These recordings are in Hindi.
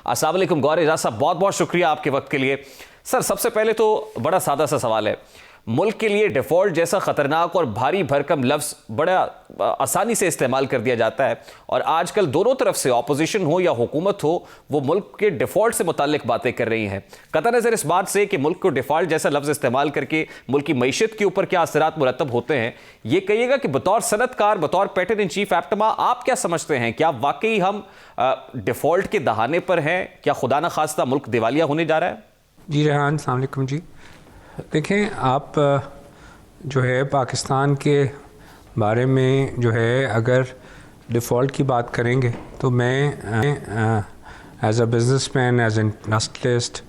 अस्सलाम वालेकुम गौर एजाज साहब, बहुत बहुत शुक्रिया आपके वक्त के लिए। सर, सबसे पहले तो बड़ा सादा सा सवाल है, मुल्क के लिए डिफ़ॉल्ट जैसा ख़तरनाक और भारी भरकम लफ्ज़ बड़ा आसानी से इस्तेमाल कर दिया जाता है और आजकल दोनों तरफ से ऑपोजिशन हो या हुकूमत हो, वो मुल्क के डिफ़ॉल्ट से मुताल्लिक बातें कर रही हैं। कतई नज़र इस बात से कि मुल्क को डिफ़ॉल्ट जैसा लफ्ज़ इस्तेमाल करके मुल्क की मईशत के ऊपर क्या असरात मुरतब होते हैं, ये कहिएगा कि बतौर सनतकार, बतौर पैटर्न इन चीफ एप्टमा, आप क्या समझते हैं? क्या वाकई हम डिफ़ॉल्ट के दहाने पर हैं? क्या खुदा न खास्ता मुल्क दिवालिया होने जा रहा है? जी रेहान, अस्सलाम वालेकुम जी। देखें, आप जो है पाकिस्तान के बारे में जो है अगर डिफ़ॉल्ट की बात करेंगे तो मैं as a businessman, as an industrialist,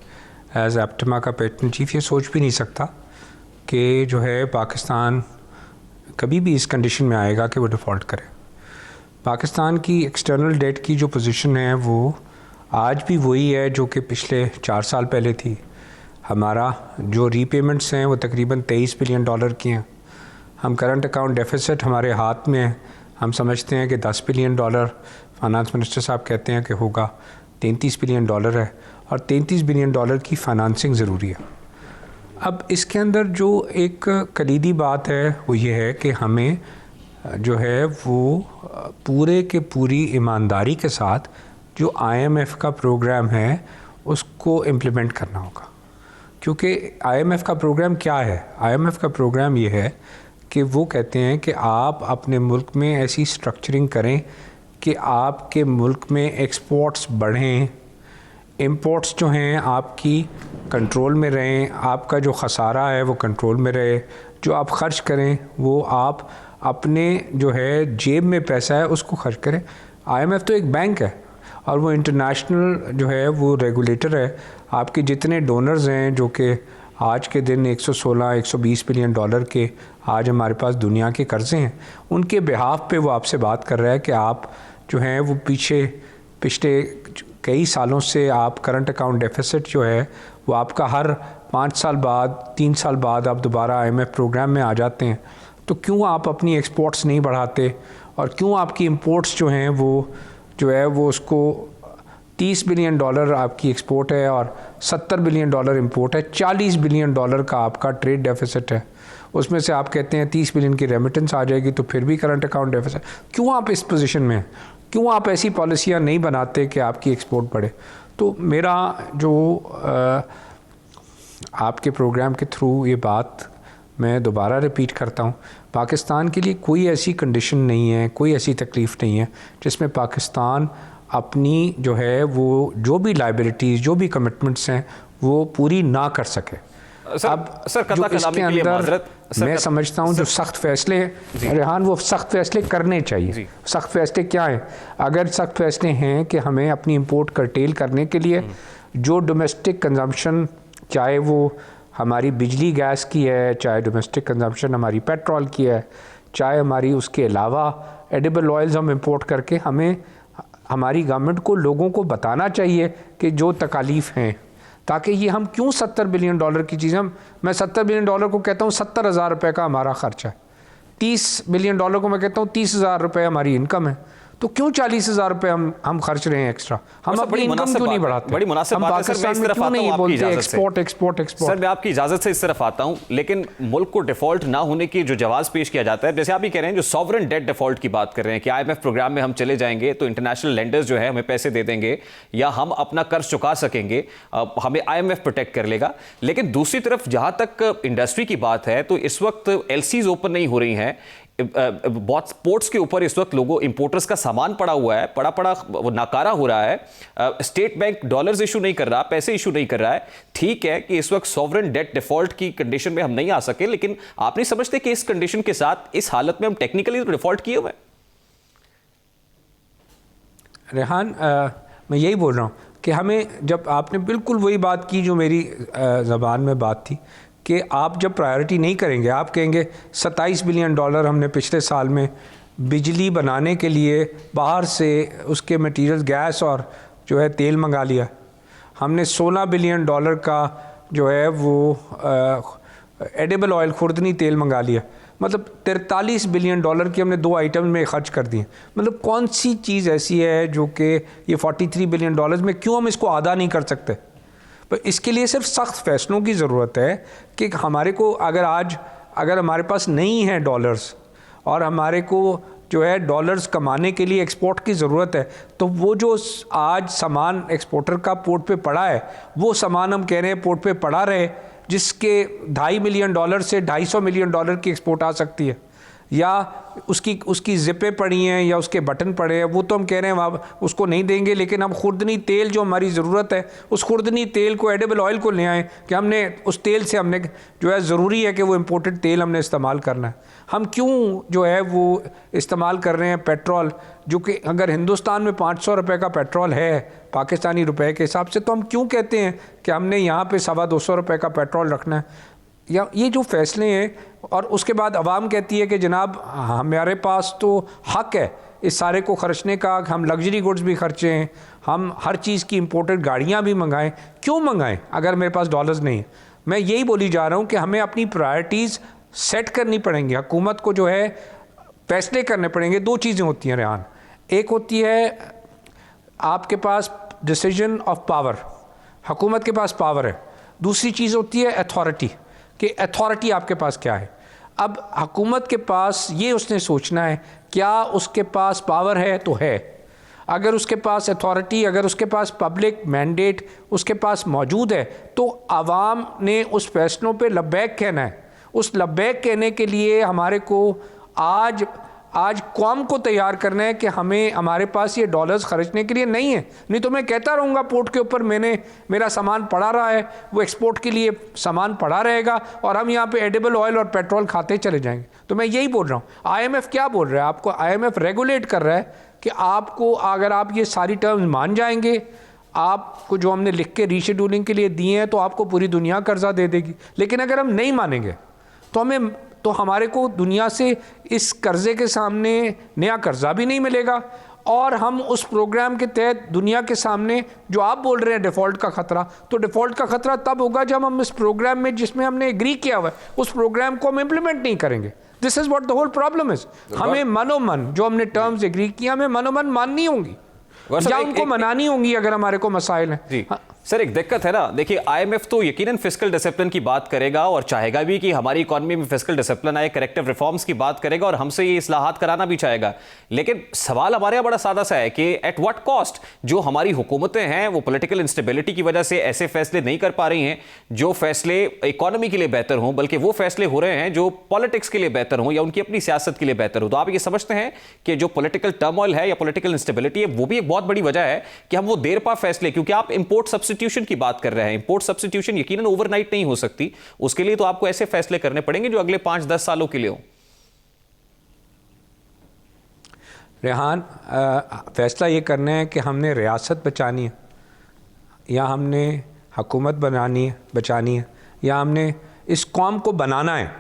as एप्टमा का पैटर्न चीफ ये सोच भी नहीं सकता कि जो है पाकिस्तान कभी भी इस कंडीशन में आएगा कि वो डिफ़ॉल्ट करे। पाकिस्तान की एक्सटर्नल डेट की जो पोजीशन है वो आज भी वही है जो कि पिछले 4 साल पहले थी। हमारा जो रीपेमेंट्स हैं वो तकरीबन 23 बिलियन डॉलर की हैं। हम करंट अकाउंट डेफिसिट हमारे हाथ में है, हम समझते हैं कि 10 बिलियन डॉलर, फाइनेंस मिनिस्टर साहब कहते हैं कि होगा 33 बिलियन डॉलर है और 33 बिलियन डॉलर की फाइनेंसिंग ज़रूरी है। अब इसके अंदर जो एक कलीदी बात है वो ये है कि हमें जो है वो पूरे के पूरी ईमानदारी के साथ जो IMF का प्रोग्राम है उसको इम्प्लीमेंट करना होगा। क्योंकि IMF का प्रोग्राम क्या है? IMF का प्रोग्राम ये है कि वो कहते हैं कि आप अपने मुल्क में ऐसी स्ट्रक्चरिंग करें कि आपके मुल्क में एक्सपोर्ट्स बढ़ें, इंपोर्ट्स जो हैं आपकी कंट्रोल में रहें, आपका जो खसारा है वो कंट्रोल में रहे, जो आप ख़र्च करें वो आप अपने जो है जेब में पैसा है उसको खर्च करें। IMF तो एक बैंक है और वो इंटरनेशनल जो है वो रेगुलेटर है। आपके जितने डोनर्स हैं जो कि आज के दिन 116-120 बिलियन डॉलर के आज हमारे पास दुनिया के कर्ज़े हैं, उनके बिहाफ पे वो आपसे बात कर रहा है कि आप जो हैं वो पिछले कई सालों से आप करंट अकाउंट डेफिसिट जो है वो आपका हर 5 साल बाद, 3 साल बाद आप दोबारा IMF प्रोग्राम में आ जाते हैं। तो क्यों आप अपनी एक्सपोर्ट्स नहीं बढ़ाते और क्यों आपकी इंपोर्ट्स जो हैं वो जो है वो उसको 30 बिलियन डॉलर आपकी एक्सपोर्ट है और 70 बिलियन डॉलर इंपोर्ट है, 40 बिलियन डॉलर का आपका ट्रेड डेफिसिट है। उसमें से आप कहते हैं 30 बिलियन की रेमिटेंस आ जाएगी तो फिर भी करंट अकाउंट डेफिसिट। क्यों आप इस पोजीशन में हैं? क्यों आप ऐसी पॉलिसियाँ नहीं बनाते कि आपकी एक्सपोर्ट बढ़े? तो मेरा जो आपके प्रोग्राम के थ्रू ये बात मैं दोबारा रिपीट करता हूँ, पाकिस्तान के लिए कोई ऐसी कंडीशन नहीं है, कोई ऐसी तकलीफ़ नहीं है जिसमें पाकिस्तान अपनी जो है वो जो भी लाइबिलिटीज़, जो भी कमिटमेंट्स हैं वो पूरी ना कर सके। अब जो इसके अंदर मैं समझता हूँ जो सख्त फ़ैसले हैं रेहान, वो सख्त फ़ैसले करने चाहिए। सख्त फ़ैसले क्या हैं? अगर सख्त फ़ैसले हैं कि हमें अपनी इंपोर्ट कर्टेल करने के लिए जो डोमेस्टिक कंजम्पशन, चाहे वो हमारी बिजली गैस की है, चाहे डोमेस्टिक कंजम्पशन हमारी पेट्रोल की है, चाहे हमारी उसके अलावा एडिबल ऑयल्स हम इंपोर्ट करके, हमें हमारी गवर्नमेंट को लोगों को बताना चाहिए कि जो तकालीफ़ हैं, ताकि ये हम क्यों 70 बिलियन डॉलर की चीज़, मैं 70 बिलियन डॉलर को कहता हूँ 70,000 रुपये का हमारा खर्चा है, 30 बिलियन डॉलर को मैं कहता हूँ 30,000 रुपये हमारी इनकम है, तो क्यों 40,000 रुपये हम खर्च रहे हैं एक्स्ट्रा? हम अपनी इनकम क्यों नहीं बढ़ाते? बड़ी मुनासिब बात है सर, मैं इस तरफ आता हूं आपकी इजाजत से। एक्सपोर्ट सर, मैं आपकी इजाजत से इस तरफ आता हूं, लेकिन मुल्क को डिफॉल्ट ना होने की जो जवाब पेश किया जाता है, जैसे आप ही कह रहे हैं, जो सॉवरेन डेट डिफॉल्ट की बात कर रहे हैं कि IMF प्रोग्राम में हम चले जाएंगे तो इंटरनेशनल लेंडर्स जो है हमें पैसे दे देंगे या हम अपना कर्ज चुका सकेंगे, हमें IMF प्रोटेक्ट कर लेगा। लेकिन दूसरी तरफ जहां तक इंडस्ट्री की बात है तो इस वक्त LCs ओपन नहीं हो रही हैं, बहुत पोर्ट्स के ऊपर इस वक्त लोगों इंपोर्टर्स का सामान पड़ा हुआ है, पड़ा वो नाकारा हो रहा है। स्टेट बैंक डॉलर्स इशू नहीं कर रहा, पैसे इशू नहीं कर रहा है। ठीक है कि इस वक्त सॉवरेन डेट डिफॉल्ट की कंडीशन में हम नहीं आ सके, लेकिन आप नहीं समझते कि इस कंडीशन के साथ, इस हालत में हम टेक्निकली तो डिफॉल्ट किए हुए हैं? रेहान, मैं यही बोल रहा हूँ कि हमें, जब आपने बिल्कुल वही बात की जो मेरी ज़बान में बात थी कि आप जब प्रायोरिटी नहीं करेंगे, आप कहेंगे 27 बिलियन डॉलर हमने पिछले साल में बिजली बनाने के लिए बाहर से उसके मटेरियल, गैस और जो है तेल मंगा लिया, हमने 16 बिलियन डॉलर का जो है वो एडिबल ऑयल, खुर्दनी तेल मंगा लिया, मतलब 43 बिलियन डॉलर की हमने 2 आइटम में खर्च कर दिए। मतलब कौन सी चीज़ ऐसी है जो कि ये 43 बिलियन डॉलर्स में क्यों हम इसको आधा नहीं कर सकते? पर इसके लिए सिर्फ सख्त फैसलों की ज़रूरत है कि हमारे को अगर हमारे पास नहीं है डॉलर्स और हमारे को जो है डॉलर्स कमाने के लिए एक्सपोर्ट की ज़रूरत है, तो वो जो आज सामान एक्सपोर्टर का पोर्ट पे पड़ा है, वो सामान हम कह रहे हैं पोर्ट पे पड़ा रहे, जिसके $2.5 मिलियन से $250 मिलियन की एक्सपोर्ट आ सकती है, या उसकी ज़िपें पड़ी हैं या उसके बटन पड़े हैं, वो तो हम कह रहे हैं वहाँ उसको नहीं देंगे। लेकिन हम खुर्दनी तेल जो हमारी ज़रूरत है, उस खुर्दनी तेल को, एडिबल ऑयल को ले आएँ कि हमने उस तेल से हमने जो है ज़रूरी है कि वो इम्पोर्टेड तेल हमने इस्तेमाल करना है। हम क्यों जो है वो इस्तेमाल कर रहे हैं पेट्रोल, जो कि अगर हिंदुस्तान में 500 रुपये का पेट्रोल है पाकिस्तानी रुपए के हिसाब से, तो हम क्यों कहते हैं कि हमने यहाँ पे 250 रुपये का पेट्रोल रखना है? या ये जो फैसले हैं, और उसके बाद अवाम कहती है कि जनाब हमारे पास तो हक़ है इस सारे को खर्चने का, हम लग्जरी गुड्स भी खर्चें, हम हर चीज़ की इंपोर्टेड गाड़ियाँ भी मंगाएं। क्यों मंगाएं अगर मेरे पास डॉलर्स नहीं है? मैं यही बोली जा रहा हूँ कि हमें अपनी प्रायोरिटीज़ सेट करनी पड़ेंगी। हुकूमत को जो है फैसले करने पड़ेंगे। 2 चीज़ें होती हैं रेहान, एक होती है आपके पास डिसीजन ऑफ पावर, हुकूमत के पास पावर है। दूसरी चीज़ होती है अथॉरिटी, कि अथॉरिटी आपके पास क्या है। अब हुकूमत के पास ये उसने सोचना है क्या उसके पास पावर है तो है, अगर उसके पास अथॉरिटी, अगर उसके पास पब्लिक मैंडेट उसके पास मौजूद है, तो आवाम ने उस फैसलों पे लब्बैक कहना है। उस लब्बैक कहने के लिए हमारे को आज कौम को तैयार करना है कि हमारे पास ये डॉलर्स खर्चने के लिए नहीं है। नहीं तो मैं कहता रहूँगा पोर्ट के ऊपर मेरा सामान पड़ा रहा है, वो एक्सपोर्ट के लिए सामान पड़ा रहेगा और हम यहाँ पे एडिबल ऑयल और पेट्रोल खाते चले जाएंगे। तो मैं यही बोल रहा हूँ। IMF क्या बोल रहा है आपको? IMF रेगुलेट कर रहा है कि आपको, अगर आप ये सारी टर्म्स मान जाएंगे, आपको जो हमने लिख के रीशेड्यूलिंग के लिए दिए हैं, तो आपको पूरी दुनिया कर्जा दे देगी। लेकिन अगर हम नहीं मानेंगे तो हमारे को दुनिया से इस कर्जे के सामने नया कर्जा भी नहीं मिलेगा, और हम उस प्रोग्राम के तहत दुनिया के सामने जो आप बोल रहे हैं डिफ़ॉल्ट का ख़तरा, तो डिफ़ॉल्ट का ख़तरा तब होगा जब हम इस प्रोग्राम में, जिसमें हमने एग्री किया हुआ है, उस प्रोग्राम को हम इम्प्लीमेंट नहीं करेंगे। This is what the whole problem is. हमें मनोमन जो हमने टर्म्स एग्री किया, हमें मनोमन माननी होंगी या उनको मनानी होंगी अगर हमारे को मसाइल हैं। सर एक दिक्कत है ना, देखिए IMF तो यकीनन फिस्कल डिसिप्लिन की बात करेगा और चाहेगा भी कि हमारी इकोनॉमी में फिस्कल डिसिप्लिन आए, करेक्टिव रिफॉर्म्स की बात करेगा और हमसे ये इस्लाहात कराना भी चाहेगा। लेकिन सवाल हमारे यहाँ बड़ा सादा सा है कि एट व्हाट कॉस्ट? जो हमारी हुकूमतें हैं वो पॉलिटिकल इंस्टेबिलिटी की वजह से ऐसे फैसले नहीं कर पा रही हैं जो फैसले इकोनॉमी के लिए बेहतर हों, बल्कि वो फैसले हो रहे हैं जो पॉलिटिक्स के लिए बेहतर हों या उनकी अपनी सियासत के लिए बेहतर हो। तो आप ये समझते हैं कि जो पॉलिटिकल टर्मोइल है या पॉलिटिकल इंस्टेबिलिटी है, वो भी एक बहुत बड़ी वजह है कि हम वो देर पा फैसले, क्योंकि आप इंपोर्ट सब्स्टिट्यूशन की बात कर रहे हैं। इंपोर्ट सब्स्टिट्यूशन यकीनन ओवरनाइट नहीं हो सकती, उसके लिए तो आपको ऐसे फैसले करने पड़ेंगे जो अगले 5-10 सालों के लिए हो। रेहान, फैसला ये करना है कि हमने रियासत बचानी है या हमने हुकूमत बचानी है या हमने इस कौम को बनाना है।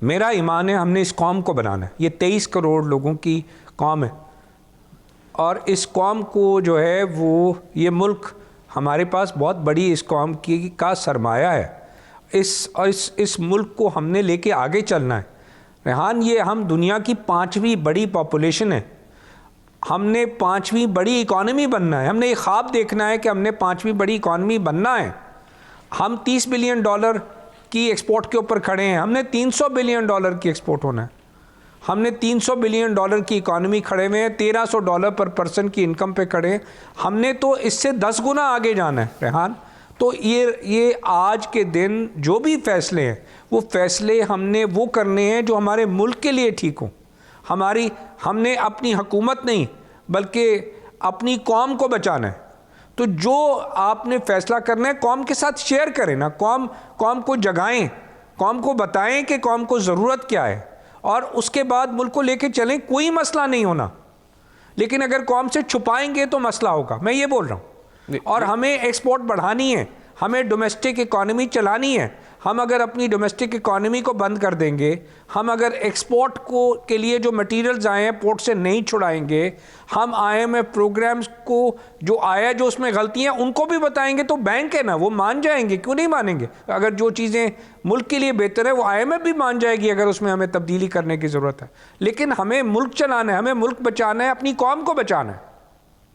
मेरा ईमान है हमने इस कौम को बनाना है। ये 23 करोड़ लोगों की कौम है और इस कौम को जो है वो, ये मुल्क हमारे पास बहुत बड़ी इस कौम का सरमाया है। इस मुल्क को हमने लेके आगे चलना है। रेहान, ये हम दुनिया की 5वीं बड़ी पॉपुलेशन है, हमने 5वीं बड़ी इकॉनमी बनना है। हमने ये ख्वाब देखना है कि हमने 5वीं बड़ी इकॉनमी बनना है। हम $30 बिलियन की एक्सपोर्ट के ऊपर खड़े हैं, हमने $300 बिलियन की एक्सपोर्ट होना है। हमने $300 बिलियन की इकॉनमी खड़े हुए हैं, $1300 पर पर्सन की इनकम पे खड़े हैं। हमने तो इससे 10 गुना आगे जाना है रेहान। तो ये आज के दिन जो भी फैसले हैं, वो फैसले हमने वो करने हैं जो हमारे मुल्क के लिए ठीक हों। हमने अपनी हुकूमत नहीं बल्कि अपनी कौम को बचाना है। तो जो आपने फैसला करना है कौम के साथ शेयर करें ना, कौम को जगाएं, कौम को बताएं कि कौम को ज़रूरत क्या है और उसके बाद मुल्क को लेके चलें। कोई मसला नहीं होना, लेकिन अगर कौम से छुपाएंगे तो मसला होगा। मैं ये बोल रहा हूँ। और हमें एक्सपोर्ट बढ़ानी है, हमें डोमेस्टिक इकॉनमी चलानी है, हम अगर अपनी डोमेस्टिक इकॉनमी को बंद कर देंगे, हम अगर एक्सपोर्ट को के लिए जो मटेरियल्स आए हैं पोर्ट से नहीं छुड़ाएंगे, हम IMF प्रोग्राम्स को जो आया जो उसमें गलतियां उनको भी बताएंगे, तो बैंक है ना, वो मान जाएंगे। क्यों नहीं मानेंगे? अगर जो चीज़ें मुल्क के लिए बेहतर है वो IMF भी मान जाएगी अगर उसमें हमें तब्दीली करने की ज़रूरत है। लेकिन हमें मुल्क चलाना है, हमें मुल्क बचाना है, अपनी कौम को बचाना है।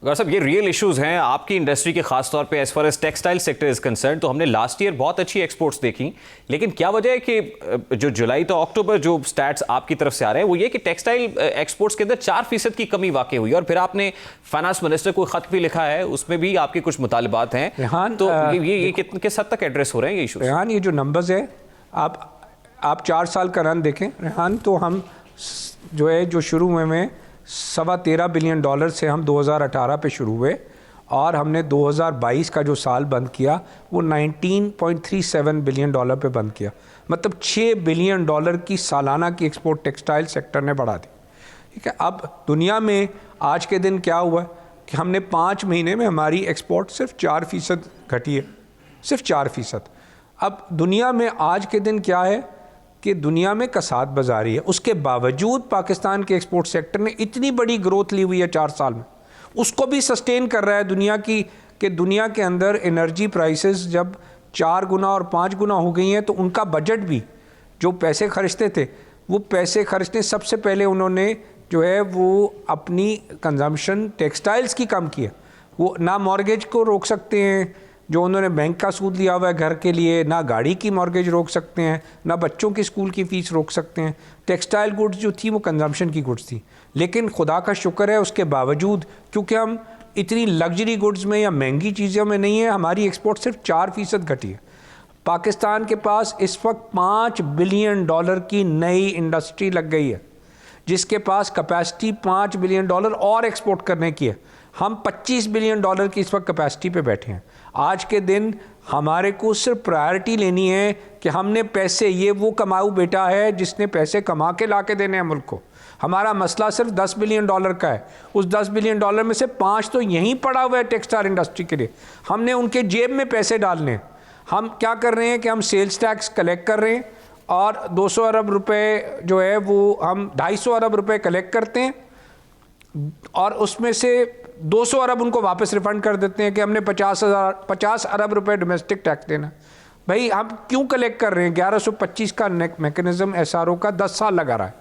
गौर साहब, ये रियल इश्यूज हैं आपकी इंडस्ट्री के, खास तौर पे as far as textile sector is concern. तो हमने लास्ट ईयर बहुत अच्छी एक्सपोर्ट्स देखी, लेकिन क्या वजह है कि जो जुलाई तो अक्टूबर जो स्टैट्स आपकी तरफ से आ रहे हैं वो ये कि टेक्सटाइल एक्सपोर्ट्स के अंदर 4% की कमी वाकई हुई। और फिर आपने फाइनेंस मिनिस्टर को खत भी लिखा है, उसमें भी आपके कुछ मुतालबात हैं। तो ये किस हद तक एड्रेस हो रहे हैं ये इशूज? रेहान, ये जो नंबर्स है, आप 4 साल का रन देखें रेहान, तो हम जो है जो शुरू में $13.25 बिलियन से हम 2018 पे शुरू हुए और हमने 2022 का जो साल बंद किया वो $19.37 बिलियन पे बंद किया। मतलब $6 बिलियन की सालाना की एक्सपोर्ट टेक्सटाइल सेक्टर ने बढ़ा दी। ठीक है, अब दुनिया में आज के दिन क्या हुआ कि हमने 5 महीने में हमारी एक्सपोर्ट सिर्फ 4% घटी है, सिर्फ 4%। अब दुनिया में आज के दिन क्या है कि दुनिया में कसाद बाजारी है, उसके बावजूद पाकिस्तान के एक्सपोर्ट सेक्टर ने इतनी बड़ी ग्रोथ ली हुई है 4 साल में, उसको भी सस्टेन कर रहा है। दुनिया के अंदर एनर्जी प्राइसेस जब 4 गुना और 5 गुना हो गई हैं, तो उनका बजट भी जो पैसे खर्चते थे वो पैसे खर्चने सबसे पहले उन्होंने जो है वो अपनी कंजम्पशन टेक्सटाइल्स की कम की है। वो ना मॉर्गेज को रोक सकते हैं जो उन्होंने बैंक का सूद लिया हुआ है घर के लिए, ना गाड़ी की मॉर्गेज रोक सकते हैं, ना बच्चों की स्कूल की फ़ीस रोक सकते हैं। टेक्सटाइल गुड्स जो थी वो कंजम्पशन की गुड्स थी, लेकिन खुदा का शुक्र है उसके बावजूद, क्योंकि हम इतनी लग्जरी गुड्स में या महंगी चीज़ों में नहीं है, हमारी एक्सपोर्ट सिर्फ 4% घटी है। पाकिस्तान के पास इस वक्त $5 बिलियन की नई इंडस्ट्री लग गई है, जिसके पास कैपेसिटी $5 बिलियन और एक्सपोर्ट करने की है। हम $25 बिलियन की इस वक्त कैपेसिटी पे बैठे हैं। आज के दिन हमारे को सिर्फ प्रायोरिटी लेनी है कि हमने पैसे, ये वो कमाऊ बेटा है जिसने पैसे कमा के ला के देने हैं मुल्क को। हमारा मसला सिर्फ $10 बिलियन का है। उस $10 बिलियन में से 5 तो यहीं पड़ा हुआ है टेक्सटाइल इंडस्ट्री के लिए। हमने उनके जेब में पैसे डालने हैं। हम क्या कर रहे हैं कि हम सेल्स टैक्स कलेक्ट कर रहे हैं और 200 अरब रुपए जो है वो हम 250 अरब रुपए कलेक्ट करते हैं और उसमें से 200 अरब उनको वापस रिफंड कर देते हैं कि हमने 50 अरब रुपए डोमेस्टिक टैक्स देना। भाई हम क्यों कलेक्ट कर रहे हैं? 1125 का मैकेनिज्म SRO का 10 साल लगा रहा है।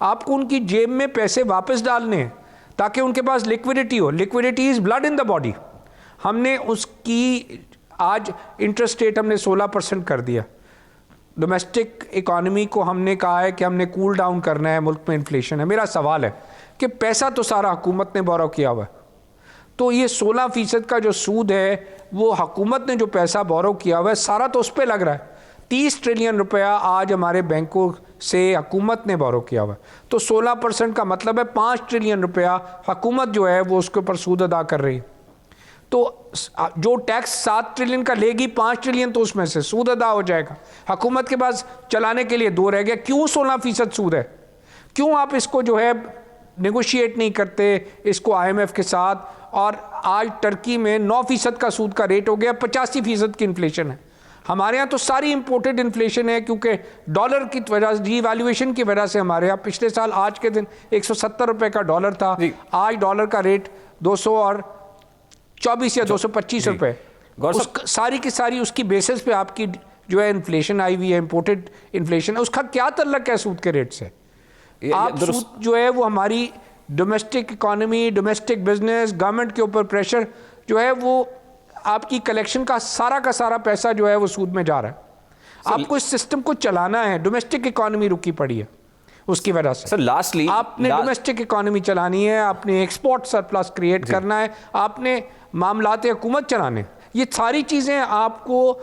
आपको उनकी जेब में पैसे वापस डालने हैं ताकि उनके पास लिक्विडिटी हो। Liquidity is blood in the body. हमने उसकी आज इंटरेस्ट रेट हमने 16% कर दिया। डोमेस्टिक इकॉनमी को हमने कहा है कि हमने कूल डाउन करना है, मुल्क में इन्फ्लेशन है। मेरा सवाल है कि पैसा तो सारा हुकूमत ने बोरो किया हुआ है, तो ये 16% का जो सूद है वो हुकूमत ने जो पैसा बोरो किया हुआ है सारा तो उस पर लग रहा है। 30 ट्रिलियन रुपया आज हमारे बैंकों से हुकूमत ने बोरो किया हुआ है, तो 16% का मतलब है 5 ट्रिलियन रुपया हुकूमत जो है वो उसके ऊपर सूद अदा कर रही है। तो जो टैक्स 7 ट्रिलियन का लेगी, 5 ट्रिलियन तो उसमें से सूद अदा हो जाएगा। हुकूमत के पास चलाने के लिए 2 रह गया। क्यों 16% सूद है? क्यों आप इसको जो है नेगोशिएट नहीं करते इसको IMF के साथ? और आज टर्की में 9% का सूद का रेट हो गया, 85% की इन्फ्लेशन है। हमारे यहाँ तो सारी इंपोर्टेड इन्फ्लेशन है, क्योंकि डॉलर की वजह से, डीवैल्यूएशन की वजह से हमारे यहाँ पिछले साल आज के दिन 170 रुपये का डॉलर था, आज डॉलर का रेट 224 या 225 रुपये। सारी की सारी उसकी बेसिस पे आपकी जो है इन्फ्लेशन आई हुई है, इंपोर्टेड इन्फ्लेशन है। उसका क्या तल्लक है सूद के रेट से? आप सूद जो है वो हमारी domestic economy, domestic business, government के ऊपर प्रेशर जो है वो आपकी कलेक्शन का सारा पैसा जो है वो सूद में जा रहा है। आपको इस सिस्टम को चलाना है। डोमेस्टिक इकॉनमी रुकी पड़ी है उसकी वजह से। सर लास्टली आपने डोमेस्टिक इकॉनमी चलानी है, आपने एक्सपोर्ट सरप्लस क्रिएट करना है, आपने मामलात हुकूमत चलाने। ये सारी चीज़ें आपको,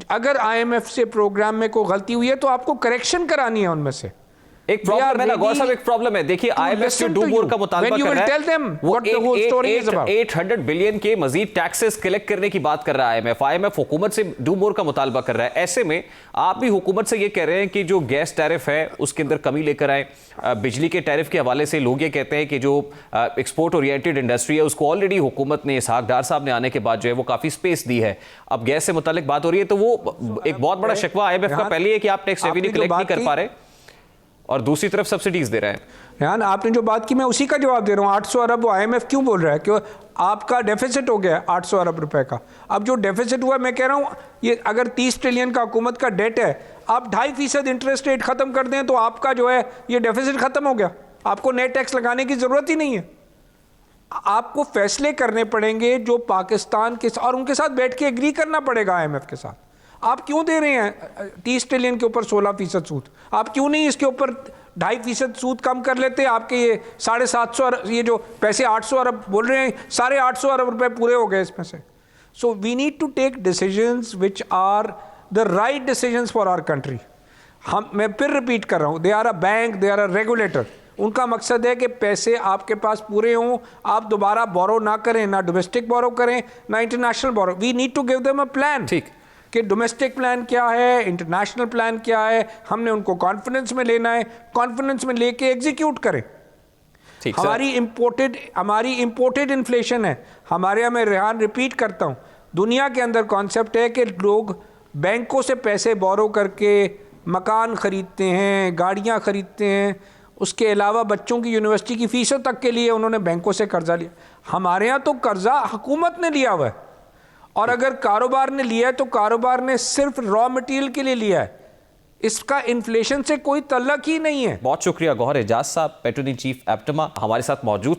अगर IMF से प्रोग्राम में कोई गलती हुई है तो आपको करेक्शन करानी है उनमें से। एक प्रॉब्लम है ना गौर साहब, एक प्रॉब्लम है। देखिए IMF जो डू मोर का मुतालबा कर रहा है वो 800 बिलियन के मजीद टैक्सेस कलेक्ट करने की बात कर रहा है IMF हुकूमत से डू मोर का मुतालबा कर रहा है। ऐसे में आप भी हुकूमत से ये कह रहे हैं कि जो गैस टैरिफ है उसके अंदर कमी लेकर आए। बिजली के टैरिफ के हवाले से लोग ये कहते हैं कि जो एक्सपोर्ट ओरिएंटेड इंडस्ट्री है उसको ऑलरेडी हुकूमत ने, इसहाक डार साहब ने आने के बाद जो है वो काफी स्पेस दी है। अब गैस से मुतालिक बात हो रही है तो वो एक बहुत बड़ा शिकवा IMF का पहले है कि आप टैक्स रेवेन्यू कलेक्ट नहीं कर पा रहे और दूसरी तरफ सब्सिडीज दे रहे हैं। रेहान, आपने जो बात की मैं उसी का जवाब दे रहा हूँ। 800 अरब वो IMF क्यों बोल रहा है? क्यों आपका डेफिसिट हो गया 800 अरब रुपए का। अब जो डेफिसिट हुआ, मैं कह रहा हूँ ये अगर 30 ट्रिलियन का हुकूमत का डेट है, आप 2.5% इंटरेस्ट रेट खत्म कर दें तो आपका जो है ये डेफिसिट खत्म हो गया। आपको नेट टैक्स लगाने की जरूरत ही नहीं है। आपको फैसले करने पड़ेंगे जो पाकिस्तान के, और उनके साथ बैठ के एग्री करना पड़ेगा IMF के साथ। आप क्यों दे रहे हैं 30 ट्रिलियन के ऊपर 16% सूद? आप क्यों नहीं इसके ऊपर 2.5% सूद कम कर लेते? आपके ये 750 अरब, ये जो पैसे 800 अरब बोल रहे हैं, 850 अरब रुपए पूरे हो गए इसमें से। So we need to take decisions which are the right decisions for our country. मैं फिर रिपीट कर रहा हूँ, they are a bank, they are a regulator. उनका मकसद है कि पैसे आपके पास पूरे हों, आप दोबारा बोरो ना करें, ना डोमेस्टिक बोरो करें ना international borrow. We need to give them a plan, ठीक, कि डोमेस्टिक प्लान क्या है, इंटरनेशनल प्लान क्या है। हमने उनको कॉन्फिडेंस में लेना है, कॉन्फिडेंस में लेके एग्जीक्यूट करें। हमारी इंपोर्टेड इन्फ्लेशन है हमारे यहाँ। मैं रेहान रिपीट करता हूँ, दुनिया के अंदर कॉन्सेप्ट है कि लोग बैंकों से पैसे बोरो करके मकान खरीदते हैं, गाड़ियाँ खरीदते हैं, उसके अलावा बच्चों की यूनिवर्सिटी की फीसों तक के लिए उन्होंने बैंकों से कर्जा लिया। हमारे यहाँ तो कर्जा हुकूमत ने लिया हुआ है, और अगर कारोबार ने लिया है तो कारोबार ने सिर्फ रॉ मटेरियल के लिए लिया है, इसका इन्फ्लेशन से कोई तल्लक ही नहीं है। बहुत शुक्रिया गौहर एजाज साहब, पेट्रोनी चीफ एप्टमा हमारे साथ मौजूद।